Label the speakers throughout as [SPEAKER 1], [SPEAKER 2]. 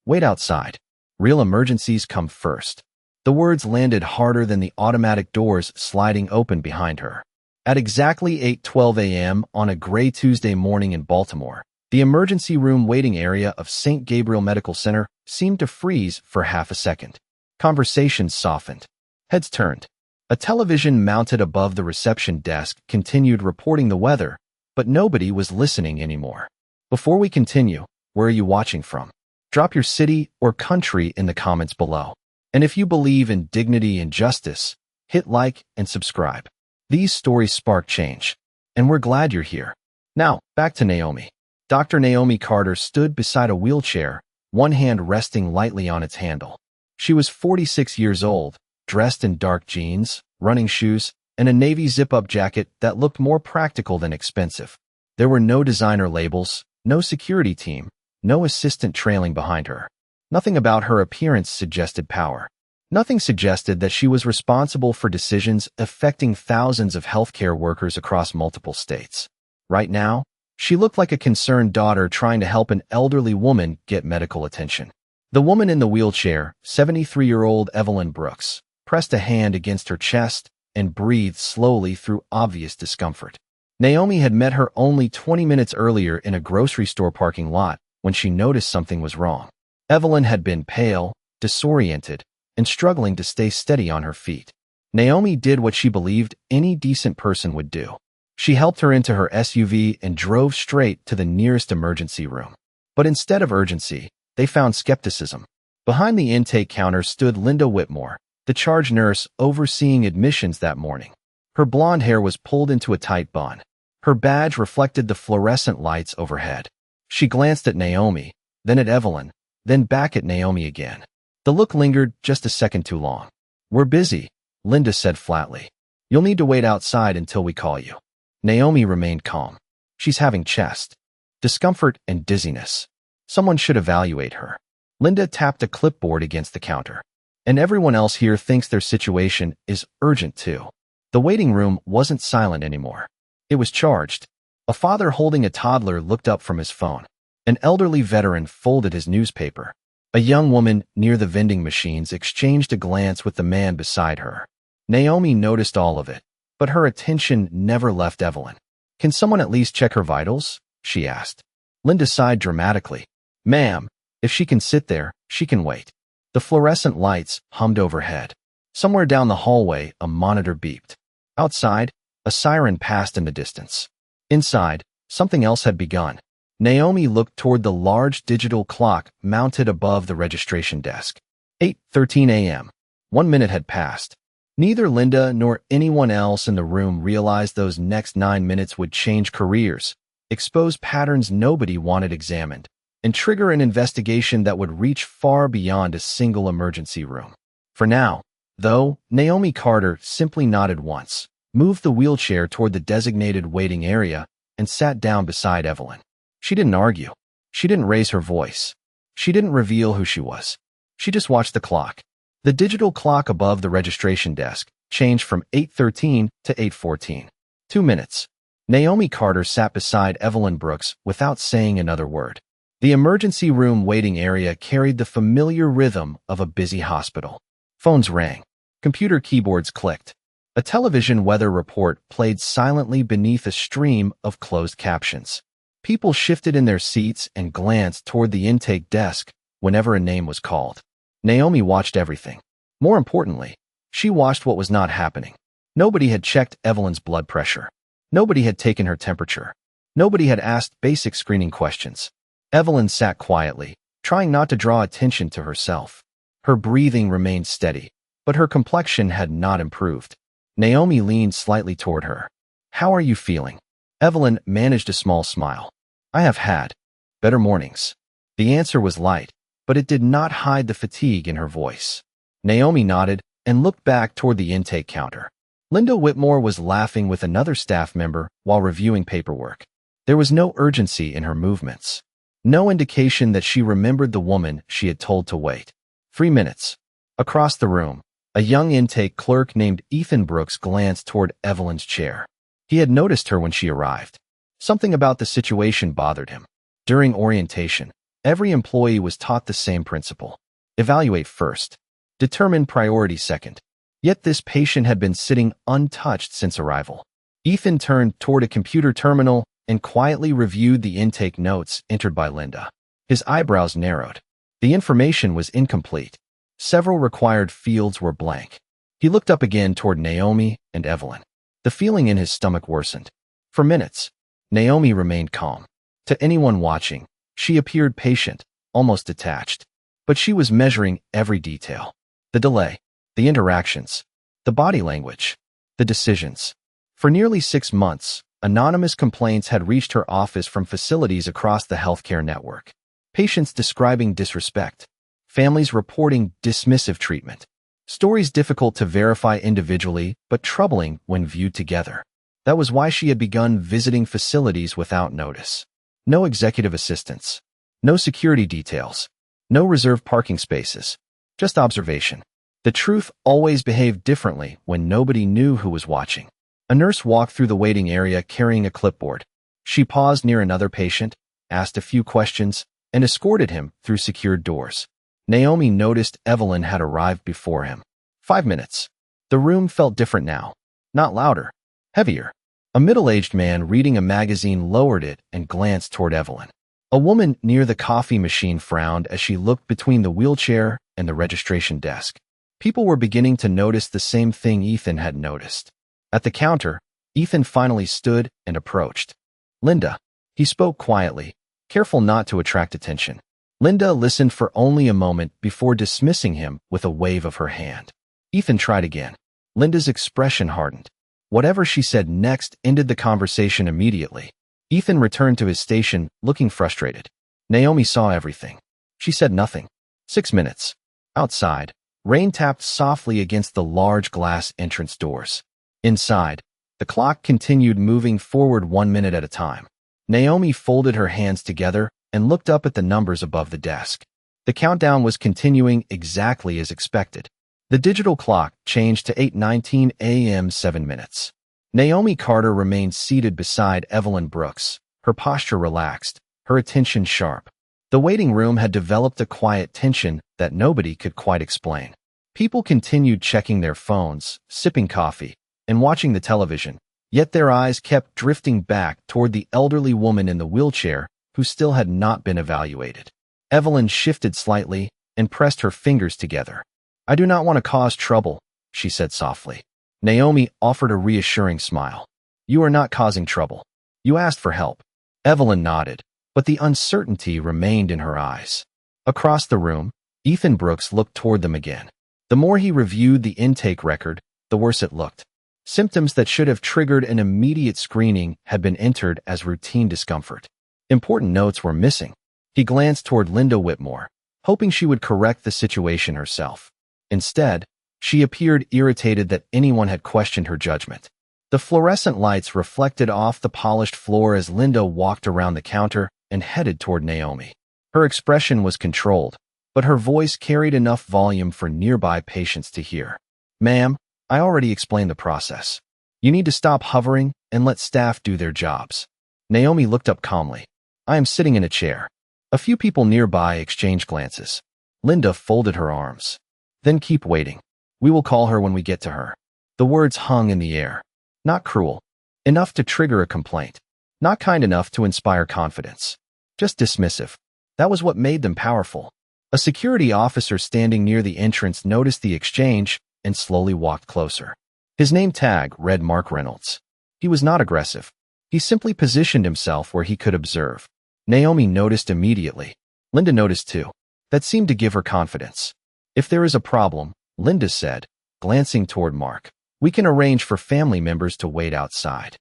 [SPEAKER 1] Wait outside. Real emergencies come first. The words landed harder than the automatic doors sliding open behind her. At exactly 8:12 a.m. on a gray Tuesday morning in Baltimore, the emergency room waiting area of St. Gabriel Medical Center seemed to freeze for half a second. Conversations softened. Heads turned. A television mounted above the reception desk continued reporting the weather, but nobody was listening anymore. Before we continue, where are you watching from? Drop your city or country in the comments below. And if you believe in dignity and justice, hit like and subscribe. These stories spark change, and we're glad you're here. Now, back to Naomi. Dr. Naomi Carter stood beside a wheelchair, one hand resting lightly on its handle. She was 46 years old, dressed in dark jeans, running shoes, and a navy zip-up jacket that looked more practical than expensive. There were no designer labels, no security team, no assistant trailing behind her. Nothing about her appearance suggested power. Nothing suggested that she was responsible for decisions affecting thousands of healthcare workers across multiple states. Right now, she looked like a concerned daughter trying to help an elderly woman get medical attention. The woman in the wheelchair, 73-year-old Evelyn Brooks, pressed a hand against her chest and breathed slowly through obvious discomfort. Naomi had met her only 20 minutes earlier in a grocery store parking lot when she noticed something was wrong. Evelyn had been pale, disoriented, and struggling to stay steady on her feet. Naomi did what she believed any decent person would do. She helped her into her SUV and drove straight to the nearest emergency room. But instead of urgency, they found skepticism. Behind the intake counter stood Linda Whitmore, the charge nurse overseeing admissions that morning. Her blonde hair was pulled into a tight bun. Her badge reflected the fluorescent lights overhead. She glanced at Naomi, then at Evelyn, then back at Naomi again. The look lingered just a second too long. We're busy, Linda said flatly. You'll need to wait outside until we call you. Naomi remained calm. She's having chest discomfort and dizziness. Someone should evaluate her. Linda tapped a clipboard against the counter. And everyone else here thinks their situation is urgent too. The waiting room wasn't silent anymore. It was charged. A father holding a toddler looked up from his phone. An elderly veteran folded his newspaper. A young woman near the vending machines exchanged a glance with the man beside her. Naomi noticed all of it, but her attention never left Evelyn. Can someone at least check her vitals? She asked. Linda sighed dramatically. Ma'am, if she can sit there, she can wait. The fluorescent lights hummed overhead. Somewhere down the hallway, a monitor beeped. Outside, a siren passed in the distance. Inside, something else had begun. Naomi looked toward the large digital clock mounted above the registration desk. 8:13 a.m. 1 minute had passed. Neither Linda nor anyone else in the room realized those next 9 minutes would change careers, expose patterns nobody wanted examined, and trigger an investigation that would reach far beyond a single emergency room. For now, though, Naomi Carter simply nodded once, moved the wheelchair toward the designated waiting area, and sat down beside Evelyn. She didn't argue. She didn't raise her voice. She didn't reveal who she was. She just watched the clock. The digital clock above the registration desk changed from 8:13 to 8:14. 2 minutes. Naomi Carter sat beside Evelyn Brooks without saying another word. The emergency room waiting area carried the familiar rhythm of a busy hospital. Phones rang. Computer keyboards clicked. A television weather report played silently beneath a stream of closed captions. People shifted in their seats and glanced toward the intake desk whenever a name was called. Naomi watched everything. More importantly, she watched what was not happening. Nobody had checked Evelyn's blood pressure. Nobody had taken her temperature. Nobody had asked basic screening questions. Evelyn sat quietly, trying not to draw attention to herself. Her breathing remained steady, but her complexion had not improved. Naomi leaned slightly toward her. How are you feeling? Evelyn managed a small smile. I have had better mornings. The answer was light, but it did not hide the fatigue in her voice. Naomi nodded and looked back toward the intake counter. Linda Whitmore was laughing with another staff member while reviewing paperwork. There was no urgency in her movements. No indication that she remembered the woman she had told to wait. 3 minutes. Across the room, a young intake clerk named Ethan Brooks glanced toward Evelyn's chair. He had noticed her when she arrived. Something about the situation bothered him. During orientation, Every employee was taught the same principle. Evaluate first. Determine priority second. Yet this patient had been sitting untouched since arrival. Ethan turned toward a computer terminal and quietly reviewed the intake notes entered by Linda. His eyebrows narrowed. The information was incomplete. Several required fields were blank. He looked up again toward Naomi and Evelyn. The feeling in his stomach worsened. For minutes, Naomi remained calm. To anyone watching, she appeared patient, almost detached. But she was measuring every detail. The delay, the interactions, the body language, the decisions. For nearly 6 months, anonymous complaints had reached her office from facilities across the healthcare network. Patients describing disrespect, families reporting dismissive treatment, stories difficult to verify individually but troubling when viewed together. That was why she had begun visiting facilities without notice. No executive assistants, no security details, no reserved parking spaces, just observation. The truth always behaved differently when nobody knew who was watching. A nurse walked through the waiting area carrying a clipboard. She paused near another patient, asked a few questions, and escorted him through secured doors. Naomi noticed Evelyn had arrived before him. 5 minutes. The room felt different now. Not louder, heavier. A middle-aged man reading a magazine lowered it and glanced toward Evelyn. A woman near the coffee machine frowned as she looked between the wheelchair and the registration desk. People were beginning to notice the same thing Ethan had noticed. At the counter, Ethan finally stood and approached. Linda. He spoke quietly, careful not to attract attention. Linda listened for only a moment before dismissing him with a wave of her hand. Ethan tried again. Linda's expression hardened. Whatever she said next ended the conversation immediately. Ethan returned to his station, looking frustrated. Naomi saw everything. She said nothing. 6 minutes. Outside, rain tapped softly against the large glass entrance doors. Inside, the clock continued moving forward 1 minute at a time. Naomi folded her hands together and looked up at the numbers above the desk. The countdown was continuing exactly as expected. The digital clock changed to 8:19 a.m. 7 minutes. Naomi Carter remained seated beside Evelyn Brooks, her posture relaxed, her attention sharp. The waiting room had developed a quiet tension that nobody could quite explain. People continued checking their phones, sipping coffee, and watching the television, yet their eyes kept drifting back toward the elderly woman in the wheelchair who still had not been evaluated. Evelyn shifted slightly and pressed her fingers together. "I do not want to cause trouble," she said softly. Naomi offered a reassuring smile. "You are not causing trouble. You asked for help." Evelyn nodded, but the uncertainty remained in her eyes. Across the room, Ethan Brooks looked toward them again. The more he reviewed the intake record, the worse it looked. Symptoms that should have triggered an immediate screening had been entered as routine discomfort. Important notes were missing. He glanced toward Linda Whitmore, hoping she would correct the situation herself. Instead, she appeared irritated that anyone had questioned her judgment. The fluorescent lights reflected off the polished floor as Linda walked around the counter and headed toward Naomi. Her expression was controlled, but her voice carried enough volume for nearby patients to hear. "Ma'am, I already explained the process. You need to stop hovering and let staff do their jobs." Naomi looked up calmly. "I am sitting in a chair." A few people nearby exchanged glances. Linda folded her arms. "Then keep waiting. We will call her when we get to her." The words hung in the air. Not cruel. Enough to trigger a complaint. Not kind enough to inspire confidence. Just dismissive. That was what made them powerful. A security officer standing near the entrance noticed the exchange and slowly walked closer. His name tag read Mark Reynolds. He was not aggressive. He simply positioned himself where he could observe. Naomi noticed immediately. Linda noticed too. That seemed to give her confidence. "If there is a problem," Linda said, glancing toward Mark, "we can arrange for family members to wait outside."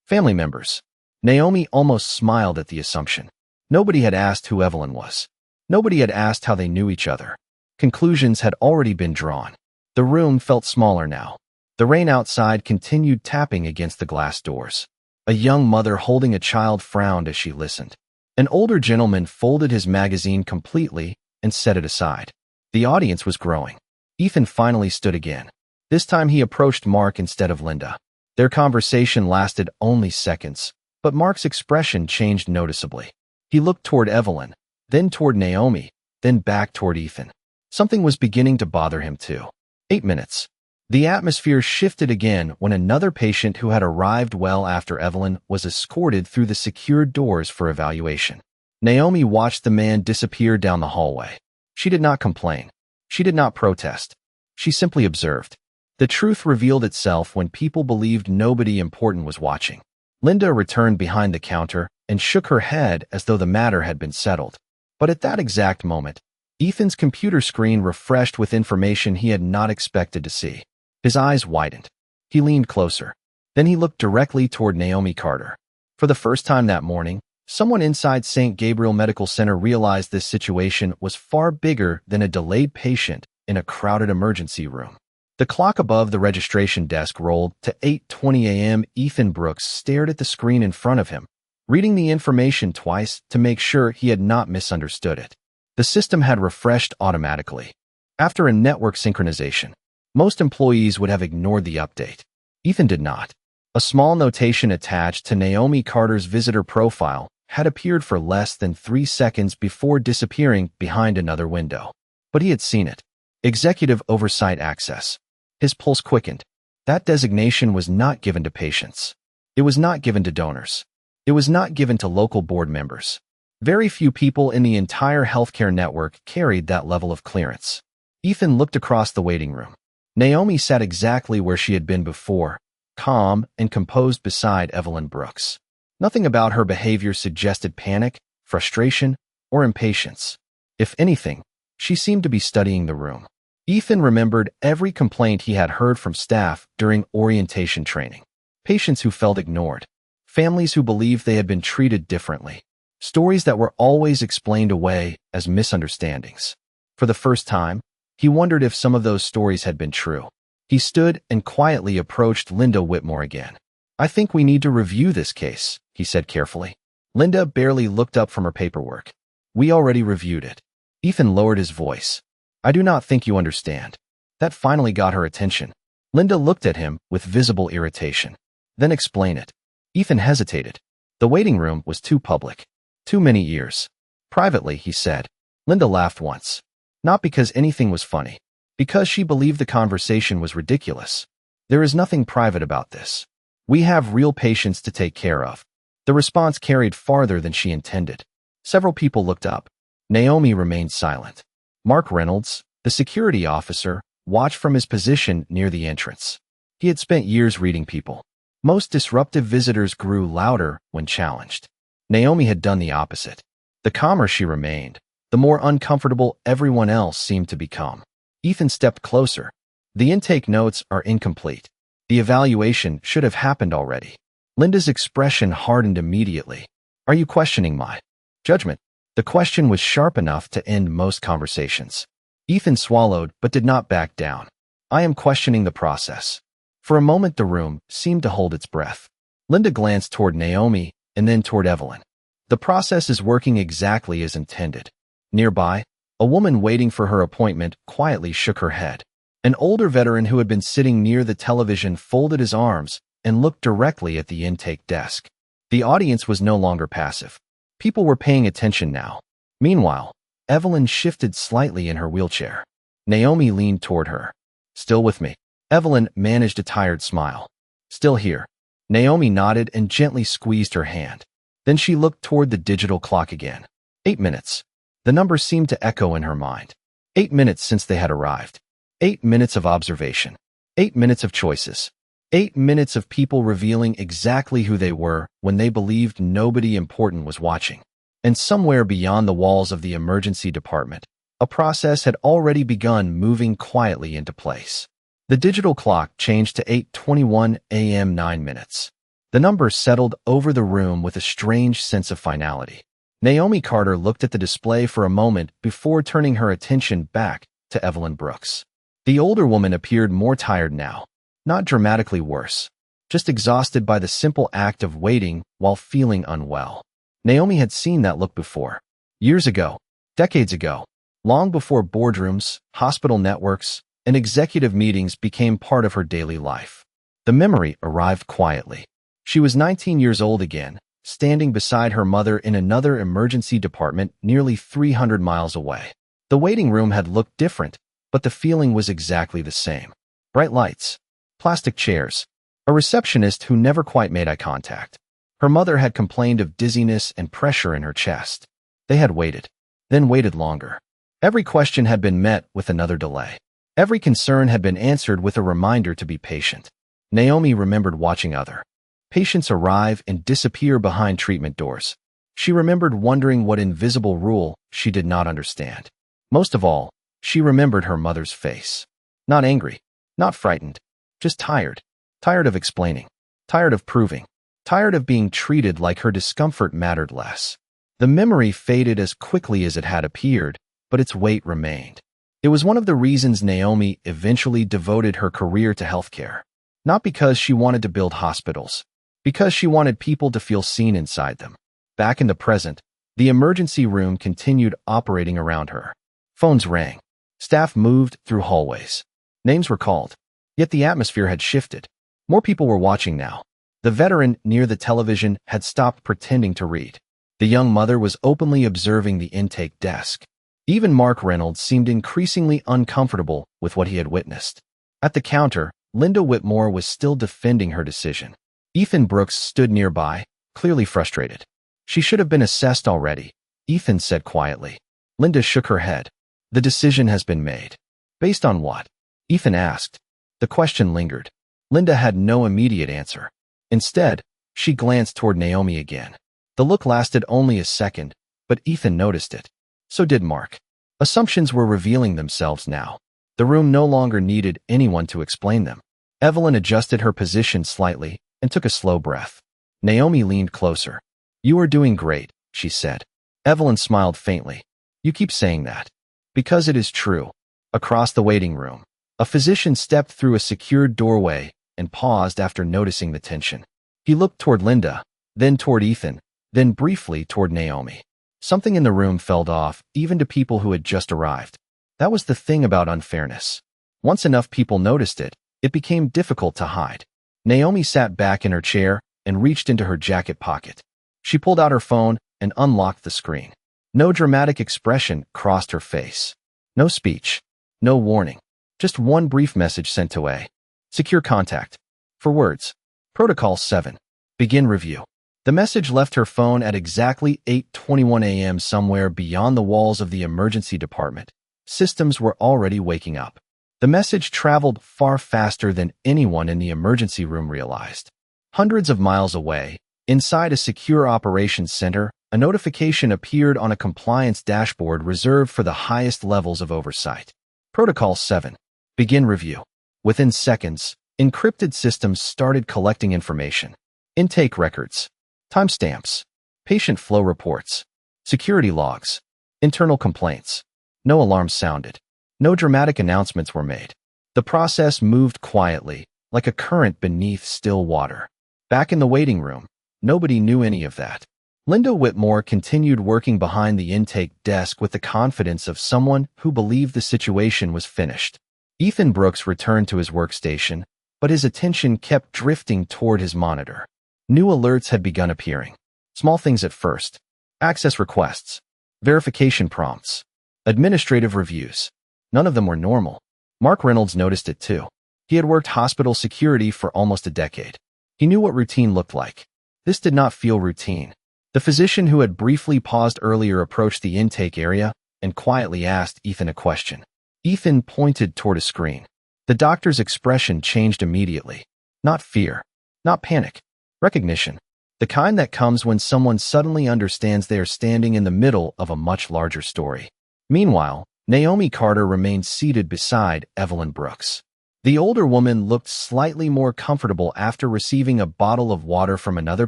[SPEAKER 1] Family members. Naomi almost smiled at the assumption. Nobody had asked who Evelyn was. Nobody had asked how they knew each other. Conclusions had already been drawn. The room felt smaller now. The rain outside continued tapping against the glass doors. A young mother holding a child frowned as she listened. An older gentleman folded his magazine completely and set it aside. The audience was growing. Ethan finally stood again. This time he approached Mark instead of Linda. Their conversation lasted only seconds, but Mark's expression changed noticeably. He looked toward Evelyn, then toward Naomi, then back toward Ethan. Something was beginning to bother him too. 8 minutes. The atmosphere shifted again when another patient who had arrived well after Evelyn was escorted through the secured doors for evaluation. Naomi watched the man disappear down the hallway. She did not complain. She did not protest. She simply observed. The truth revealed itself when people believed nobody important was watching. Linda returned behind the counter and shook her head as though the matter had been settled. But at that exact moment, Ethan's computer screen refreshed with information he had not expected to see. His eyes widened. He leaned closer. Then he looked directly toward Naomi Carter. For the first time that morning, someone inside St. Gabriel Medical Center realized this situation was far bigger than a delayed patient in a crowded emergency room. The clock above the registration desk rolled to 8:20 a.m. Ethan Brooks stared at the screen in front of him, reading the information twice to make sure he had not misunderstood it. The system had refreshed automatically. After a network synchronization, most employees would have ignored the update. Ethan did not. A small notation attached to Naomi Carter's visitor profile had appeared for less than 3 seconds before disappearing behind another window. But he had seen it. Executive Oversight Access. His pulse quickened. That designation was not given to patients. It was not given to donors. It was not given to local board members. Very few people in the entire healthcare network carried that level of clearance. Ethan looked across the waiting room. Naomi sat exactly where she had been before, calm and composed beside Evelyn Brooks. Nothing about her behavior suggested panic, frustration, or impatience. If anything, she seemed to be studying the room. Ethan remembered every complaint he had heard from staff during orientation training. Patients who felt ignored. Families who believed they had been treated differently. Stories that were always explained away as misunderstandings. For the first time, he wondered if some of those stories had been true. He stood and quietly approached Linda Whitmore again. "I think we need to review this case," he said carefully. Linda barely looked up from her paperwork. "We already reviewed it." Ethan lowered his voice. "I do not think you understand." That finally got her attention. Linda looked at him with visible irritation. "Then explain it." Ethan hesitated. The waiting room was too public. Too many ears. "Privately," he said. Linda laughed once. Not because anything was funny. Because she believed the conversation was ridiculous. "There is nothing private about this. We have real patients to take care of." The response carried farther than she intended. Several people looked up. Naomi remained silent. Mark Reynolds, the security officer, watched from his position near the entrance. He had spent years reading people. Most disruptive visitors grew louder when challenged. Naomi had done the opposite. The calmer she remained, the more uncomfortable everyone else seemed to become. Ethan stepped closer. "The intake notes are incomplete. The evaluation should have happened already." Linda's expression hardened immediately. "Are you questioning my judgment?" The question was sharp enough to end most conversations. Ethan swallowed but did not back down. "I am questioning the process." For a moment the room seemed to hold its breath. Linda glanced toward Naomi and then toward Evelyn. "The process is working exactly as intended." Nearby, a woman waiting for her appointment quietly shook her head. An older veteran who had been sitting near the television folded his arms and looked directly at the intake desk. The audience was no longer passive. People were paying attention now. Meanwhile, Evelyn shifted slightly in her wheelchair. Naomi leaned toward her. "Still with me?" Evelyn managed a tired smile. "Still here." Naomi nodded and gently squeezed her hand. Then she looked toward the digital clock again. 8 minutes. The number seemed to echo in her mind. 8 minutes since they had arrived. 8 minutes of observation. 8 minutes of choices. 8 minutes of people revealing exactly who they were when they believed nobody important was watching. And somewhere beyond the walls of the emergency department, a process had already begun moving quietly into place. The digital clock changed to 8:21 a.m. 9 minutes. The number settled over the room with a strange sense of finality. Naomi Carter looked at the display for a moment before turning her attention back to Evelyn Brooks. The older woman appeared more tired now, not dramatically worse, just exhausted by the simple act of waiting while feeling unwell. Naomi had seen that look before. Years ago, decades ago, long before boardrooms, hospital networks, and executive meetings became part of her daily life. The memory arrived quietly. She was 19 years old again, standing beside her mother in another emergency department nearly 300 miles away. The waiting room had looked different, but the feeling was exactly the same. Bright lights, plastic chairs, a receptionist who never quite made eye contact. Her mother had complained of dizziness and pressure in her chest. They had waited, then waited longer. Every question had been met with another delay. Every concern had been answered with a reminder to be patient. Naomi remembered watching other patients arrive and disappear behind treatment doors. She remembered wondering what invisible rule she did not understand. Most of all, she remembered her mother's face. Not angry, not frightened, just tired. Tired of explaining, tired of proving, tired of being treated like her discomfort mattered less. The memory faded as quickly as it had appeared, but its weight remained. It was one of the reasons Naomi eventually devoted her career to healthcare. Not because she wanted to build hospitals, because she wanted people to feel seen inside them. Back in the present, the emergency room continued operating around her. Phones rang. Staff moved through hallways. Names were called. Yet the atmosphere had shifted. More people were watching now. The veteran near the television had stopped pretending to read. The young mother was openly observing the intake desk. Even Mark Reynolds seemed increasingly uncomfortable with what he had witnessed. At the counter, Linda Whitmore was still defending her decision. Ethan Brooks stood nearby, clearly frustrated. She should have been assessed already, Ethan said quietly. Linda shook her head. The decision has been made. Based on what? Ethan asked. The question lingered. Linda had no immediate answer. Instead, she glanced toward Naomi again. The look lasted only a second, but Ethan noticed it. So did Mark. Assumptions were revealing themselves now. The room no longer needed anyone to explain them. Evelyn adjusted her position slightly and took a slow breath. Naomi leaned closer. You are doing great, she said. Evelyn smiled faintly. You keep saying that. Because it is true. Across the waiting room, a physician stepped through a secured doorway and paused after noticing the tension. He looked toward Linda, then toward Ethan, then briefly toward Naomi. Something in the room felt off, even to people who had just arrived. That was the thing about unfairness. Once enough people noticed it, it became difficult to hide. Naomi sat back in her chair and reached into her jacket pocket. She pulled out her phone and unlocked the screen. No dramatic expression crossed her face. No speech. No warning. Just one brief message sent away. Secure contact. For words. Protocol 7. Begin review. The message left her phone at exactly 8:21 a.m. somewhere beyond the walls of the emergency department. Systems were already waking up. The message traveled far faster than anyone in the emergency room realized. Hundreds of miles away, inside a secure operations center, a notification appeared on a compliance dashboard reserved for the highest levels of oversight. Protocol 7. Begin review. Within seconds, encrypted systems started collecting information. Intake records, timestamps, patient flow reports, security logs, internal complaints. No alarms sounded. No dramatic announcements were made. The process moved quietly, like a current beneath still water. Back in the waiting room, nobody knew any of that. Linda Whitmore continued working behind the intake desk with the confidence of someone who believed the situation was finished. Ethan Brooks returned to his workstation, but his attention kept drifting toward his monitor. New alerts had begun appearing. Small things at first. Access requests, verification prompts, administrative reviews. None of them were normal. Mark Reynolds noticed it too. He had worked hospital security for almost a decade. He knew what routine looked like. This did not feel routine. The physician who had briefly paused earlier approached the intake area and quietly asked Ethan a question. Ethan pointed toward a screen. The doctor's expression changed immediately. Not fear. Not panic. Recognition. The kind that comes when someone suddenly understands they are standing in the middle of a much larger story. Meanwhile, Naomi Carter remained seated beside Evelyn Brooks. The older woman looked slightly more comfortable after receiving a bottle of water from another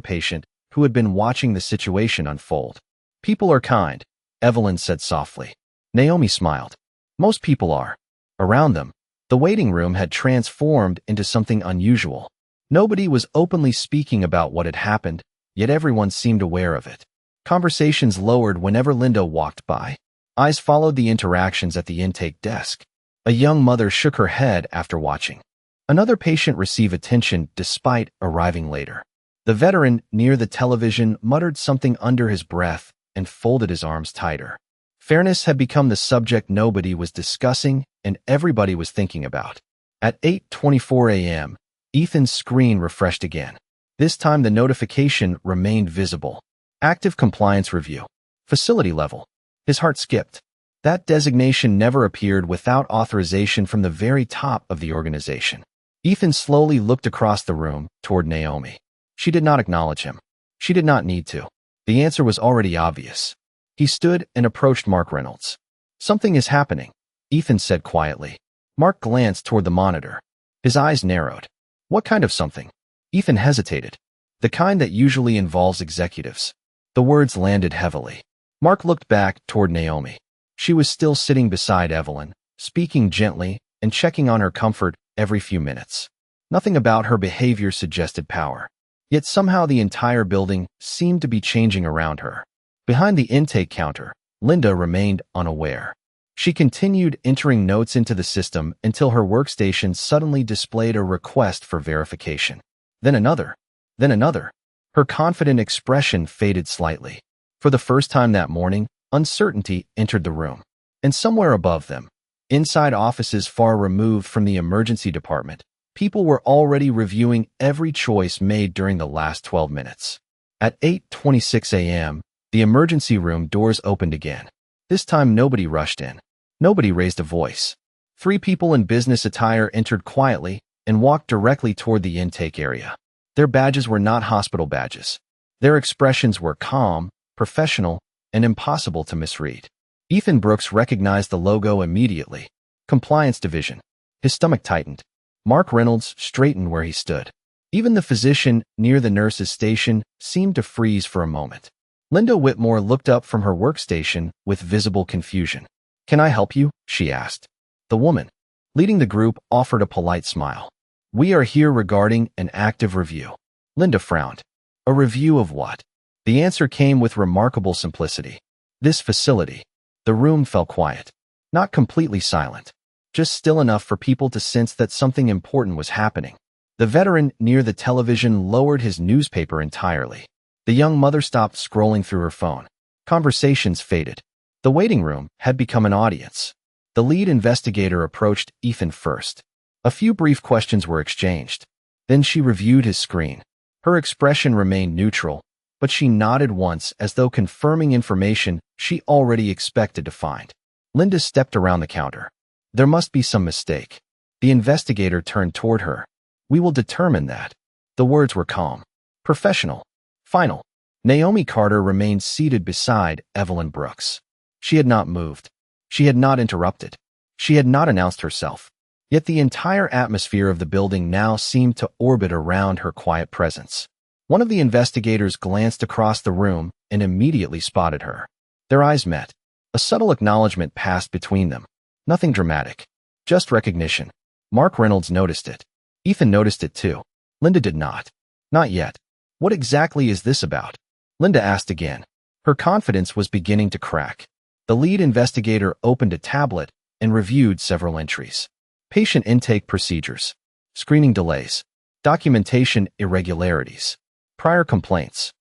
[SPEAKER 1] patient who had been watching the situation unfold. People are kind, Evelyn said softly. Naomi smiled. Most people are. Around them, the waiting room had transformed into something unusual. Nobody was openly speaking about what had happened, yet everyone seemed aware of it. Conversations lowered whenever Linda walked by. Eyes followed the interactions at the intake desk. A young mother shook her head after watching. Another patient received attention despite arriving later. The veteran near the television muttered something under his breath and folded his arms tighter. Fairness had become the subject nobody was discussing and everybody was thinking about. At 8:24 a.m., Ethan's screen refreshed again. This time the notification remained visible. Active compliance review. Facility level. His heart skipped. That designation never appeared without authorization from the very top of the organization. Ethan slowly looked across the room toward Naomi. She did not acknowledge him. She did not need to. The answer was already obvious. He stood and approached Mark Reynolds. "Something is happening," Ethan said quietly. Mark glanced toward the monitor. His eyes narrowed. "What kind of something?" Ethan hesitated. "The kind that usually involves executives." The words landed heavily. Mark looked back toward Naomi. She was still sitting beside Evelyn, speaking gently and checking on her comfort every few minutes. Nothing about her behavior suggested power. Yet somehow the entire building seemed to be changing around her. Behind the intake counter, Linda remained unaware. She continued entering notes into the system until her workstation suddenly displayed a request for verification. Then another. Then another. Her confident expression faded slightly. For the first time that morning, uncertainty entered the room. And somewhere above them, inside offices far removed from the emergency department, people were already reviewing every choice made during the last 12 minutes. At 8:26 a.m., the emergency room doors opened again. This time nobody rushed in. Nobody raised a voice. 3 people in business attire entered quietly and walked directly toward the intake area. Their badges were not hospital badges. Their expressions were calm, professional, and impossible to misread. Ethan Brooks recognized the logo immediately. Compliance Division. His stomach tightened. Mark Reynolds straightened where he stood. Even the physician near the nurse's station seemed to freeze for a moment. Linda Whitmore looked up from her workstation with visible confusion. "Can I help you?" she asked. The woman, leading the group, offered a polite smile. "We are here regarding an active review." Linda frowned. A review of what? The answer came with remarkable simplicity. This facility. The room fell quiet. Not completely silent. Just still enough for people to sense that something important was happening. The veteran near the television lowered his newspaper entirely. The young mother stopped scrolling through her phone. Conversations faded. The waiting room had become an audience. The lead investigator approached Ethan first. A few brief questions were exchanged. Then she reviewed his screen. Her expression remained neutral, but she nodded once as though confirming information she already expected to find. Linda stepped around the counter. There must be some mistake. The investigator turned toward her. "We will determine that." The words were calm, professional, final. Naomi Carter remained seated beside Evelyn Brooks. She had not moved. She had not interrupted. She had not announced herself. Yet the entire atmosphere of the building now seemed to orbit around her quiet presence. One of the investigators glanced across the room and immediately spotted her. Their eyes met. A subtle acknowledgement passed between them. Nothing dramatic. Just recognition. Mark Reynolds noticed it. Ethan noticed it too. Linda did not. Not yet. "What exactly is this about?" Linda asked again. Her confidence was beginning to crack. The lead investigator opened a tablet and reviewed several entries. Patient intake procedures. Screening delays. Documentation irregularities. Prior complaints.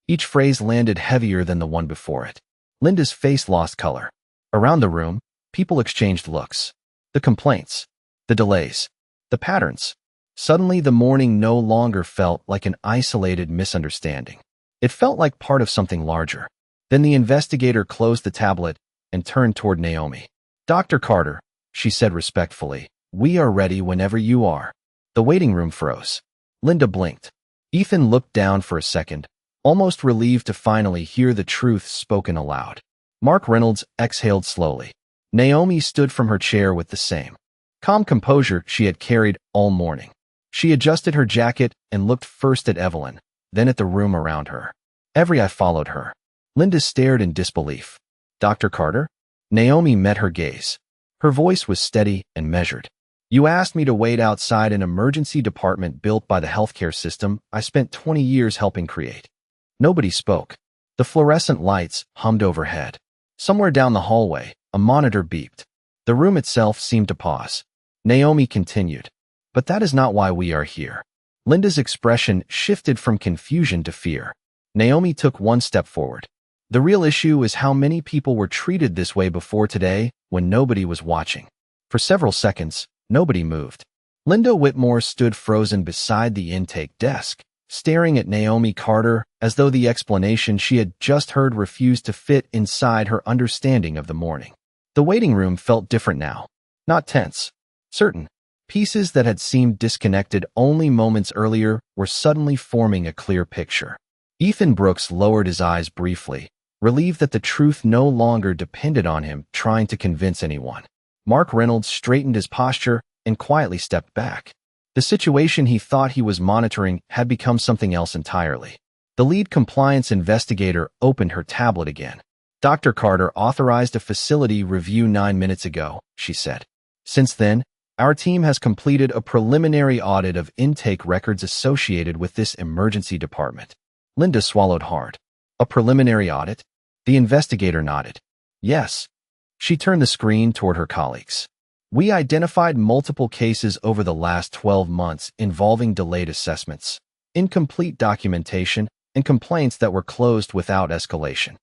[SPEAKER 1] Each phrase landed heavier than the one before it. Linda's face lost color. Around the room, people exchanged looks. The complaints. The delays. The patterns. Suddenly, the morning no longer felt like an isolated misunderstanding. It felt like part of something larger. Then the investigator closed the tablet and turned toward Naomi. "Dr. Carter," she said respectfully, "we are ready whenever you are." The waiting room froze. Linda blinked. Ethan looked down for a second, almost relieved to finally hear the truth spoken aloud. Mark Reynolds exhaled slowly. Naomi stood from her chair with the same calm composure she had carried all morning. She adjusted her jacket and looked first at Evelyn, then at the room around her. Every eye followed her. Linda stared in disbelief. "Dr. Carter?" Naomi met her gaze. Her voice was steady and measured. "You asked me to wait outside an emergency department built by the healthcare system I spent 20 years helping create." Nobody spoke. The fluorescent lights hummed overhead. Somewhere down the hallway, a monitor beeped. The room itself seemed to pause. Naomi continued. "But that is not why we are here. Linda's expression shifted from confusion to fear. Naomi took one step forward. The real issue is how many people were treated this way before today when nobody was watching. For several seconds, nobody moved. Linda Whitmore stood frozen beside the intake desk, staring at Naomi Carter as though the explanation she had just heard refused to fit inside her understanding of the morning. The waiting room felt different now. Not tense. Certain. Pieces that had seemed disconnected only moments earlier were suddenly forming a clear picture. Ethan Brooks lowered his eyes briefly, relieved that the truth no longer depended on him trying to convince anyone. Mark Reynolds straightened his posture and quietly stepped back. The situation he thought he was monitoring had become something else entirely. The lead compliance investigator opened her tablet again. Dr. Carter authorized a facility review 9 minutes ago, she said. Since then, our team has completed a preliminary audit of intake records associated with this emergency department. Linda swallowed hard. A preliminary audit? The investigator nodded. Yes. She turned the screen toward her colleagues. We identified multiple cases over the last 12 months involving delayed assessments, incomplete documentation, and complaints that were closed without escalation.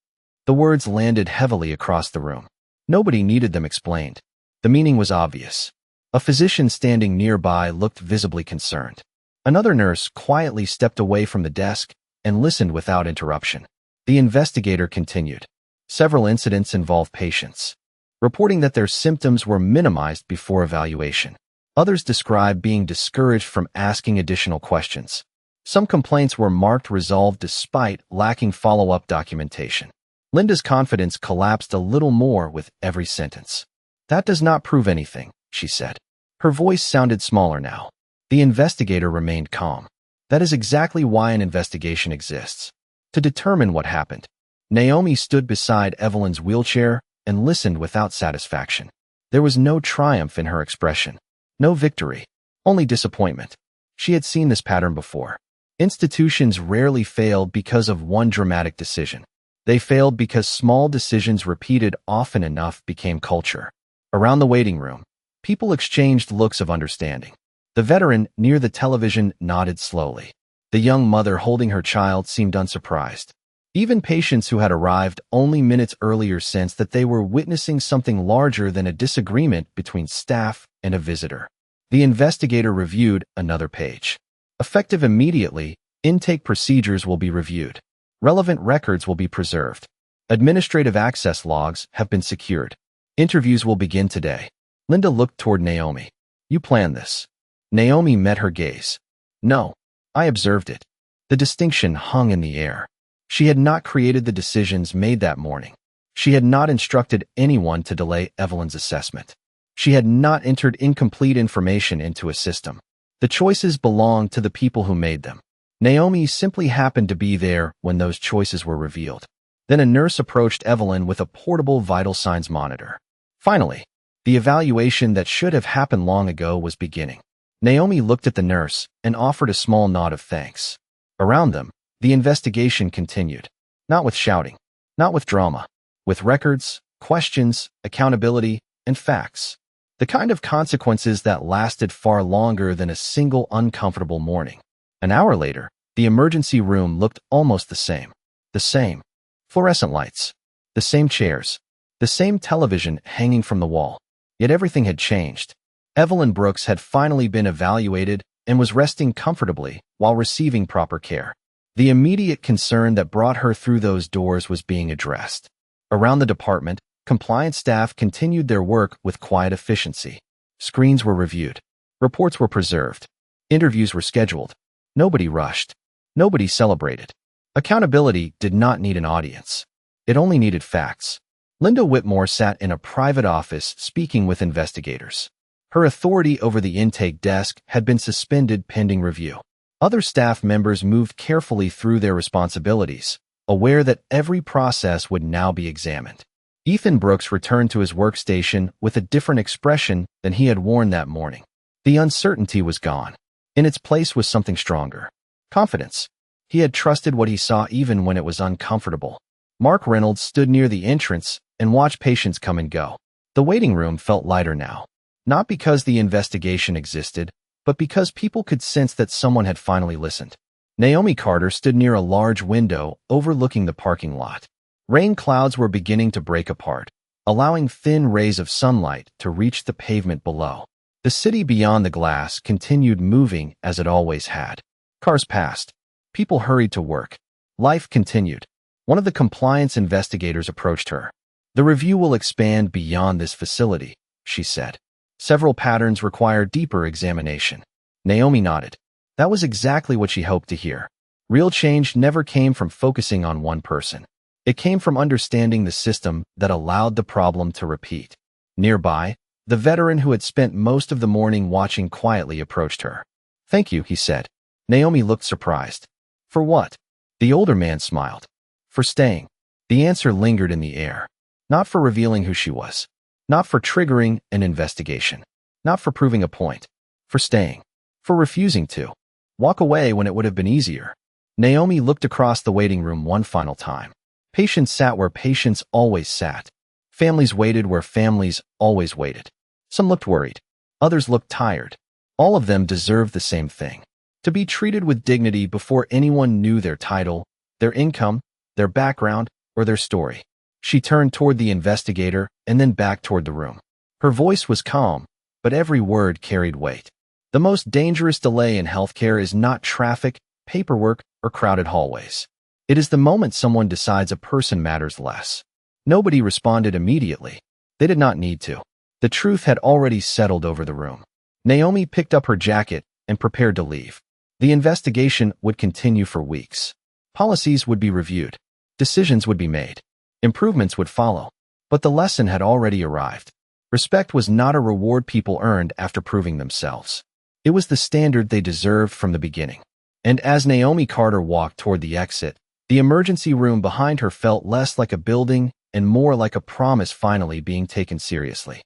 [SPEAKER 1] The words landed heavily across the room. Nobody needed them explained. The meaning was obvious. A physician standing nearby looked visibly concerned. Another nurse quietly stepped away from the desk and listened without interruption. The investigator continued. Several incidents involve patients reporting that their symptoms were minimized before evaluation. Others described being discouraged from asking additional questions. Some complaints were marked resolved despite lacking follow-up documentation. Linda's confidence collapsed a little more with every sentence. That does not prove anything, she said. Her voice sounded smaller now. The investigator remained calm. That is exactly why an investigation exists. To determine what happened. Naomi stood beside Evelyn's wheelchair and listened without satisfaction. There was no triumph in her expression. No victory. Only disappointment. She had seen this pattern before. Institutions rarely failed because of one dramatic decision. They failed because small decisions repeated often enough became culture. Around the waiting room, people exchanged looks of understanding. The veteran near the television nodded slowly. The young mother holding her child seemed unsurprised. Even patients who had arrived only minutes earlier sensed that they were witnessing something larger than a disagreement between staff and a visitor. The investigator reviewed another page. Effective immediately, intake procedures will be reviewed. Relevant records will be preserved. Administrative access logs have been secured. Interviews will begin today. Linda looked toward Naomi. You planned this. Naomi met her gaze. No, I observed it. The distinction hung in the air. She had not created the decisions made that morning. She had not instructed anyone to delay Evelyn's assessment. She had not entered incomplete information into a system. The choices belonged to the people who made them. Naomi simply happened to be there when those choices were revealed. Then a nurse approached Evelyn with a portable vital signs monitor. Finally, the evaluation that should have happened long ago was beginning. Naomi looked at the nurse and offered a small nod of thanks. Around them, the investigation continued. Not with shouting, not with drama, with records, questions, accountability, and facts. The kind of consequences that lasted far longer than a single uncomfortable morning. An hour later, the emergency room looked almost the same. The same. Fluorescent lights. The same chairs. The same television hanging from the wall. Yet everything had changed. Evelyn Brooks had finally been evaluated and was resting comfortably while receiving proper care. The immediate concern that brought her through those doors was being addressed. Around the department, compliance staff continued their work with quiet efficiency. Screens were reviewed. Reports were preserved. Interviews were scheduled. Nobody rushed. Nobody celebrated. Accountability did not need an audience. It only needed facts. Linda Whitmore sat in a private office speaking with investigators. Her authority over the intake desk had been suspended pending review. Other staff members moved carefully through their responsibilities, aware that every process would now be examined. Ethan Brooks returned to his workstation with a different expression than he had worn that morning. The uncertainty was gone. In its place was something stronger. Confidence. He had trusted what he saw even when it was uncomfortable. Mark Reynolds stood near the entrance and watched patients come and go. The waiting room felt lighter now. Not because the investigation existed, but because people could sense that someone had finally listened. Naomi Carter stood near a large window overlooking the parking lot. Rain clouds were beginning to break apart, allowing thin rays of sunlight to reach the pavement below. The city beyond the glass continued moving as it always had. Cars passed. People hurried to work. Life continued. One of the compliance investigators approached her. "The review will expand beyond this facility," she said. "Several patterns require deeper examination." Naomi nodded. That was exactly what she hoped to hear. Real change never came from focusing on one person. It came from understanding the system that allowed the problem to repeat. Nearby, the veteran who had spent most of the morning watching quietly approached her. "Thank you," he said. Naomi looked surprised. "For what?" The older man smiled. "For staying." The answer lingered in the air. Not for revealing who she was. Not for triggering an investigation. Not for proving a point. For staying. For refusing to walk away when it would have been easier. Naomi looked across the waiting room one final time. Patients sat where patients always sat. Families waited where families always waited. Some looked worried. Others looked tired. All of them deserved the same thing. To be treated with dignity before anyone knew their title, their income, their background, or their story. She turned toward the investigator and then back toward the room. Her voice was calm, but every word carried weight. The most dangerous delay in healthcare is not traffic, paperwork, or crowded hallways. It is the moment someone decides a person matters less. Nobody responded immediately. They did not need to. The truth had already settled over the room. Naomi picked up her jacket and prepared to leave. The investigation would continue for weeks. Policies would be reviewed. Decisions would be made. Improvements would follow. But the lesson had already arrived. Respect was not a reward people earned after proving themselves. It was the standard they deserved from the beginning. And as Naomi Carter walked toward the exit, the emergency room behind her felt less like a building and more like a promise finally being taken seriously.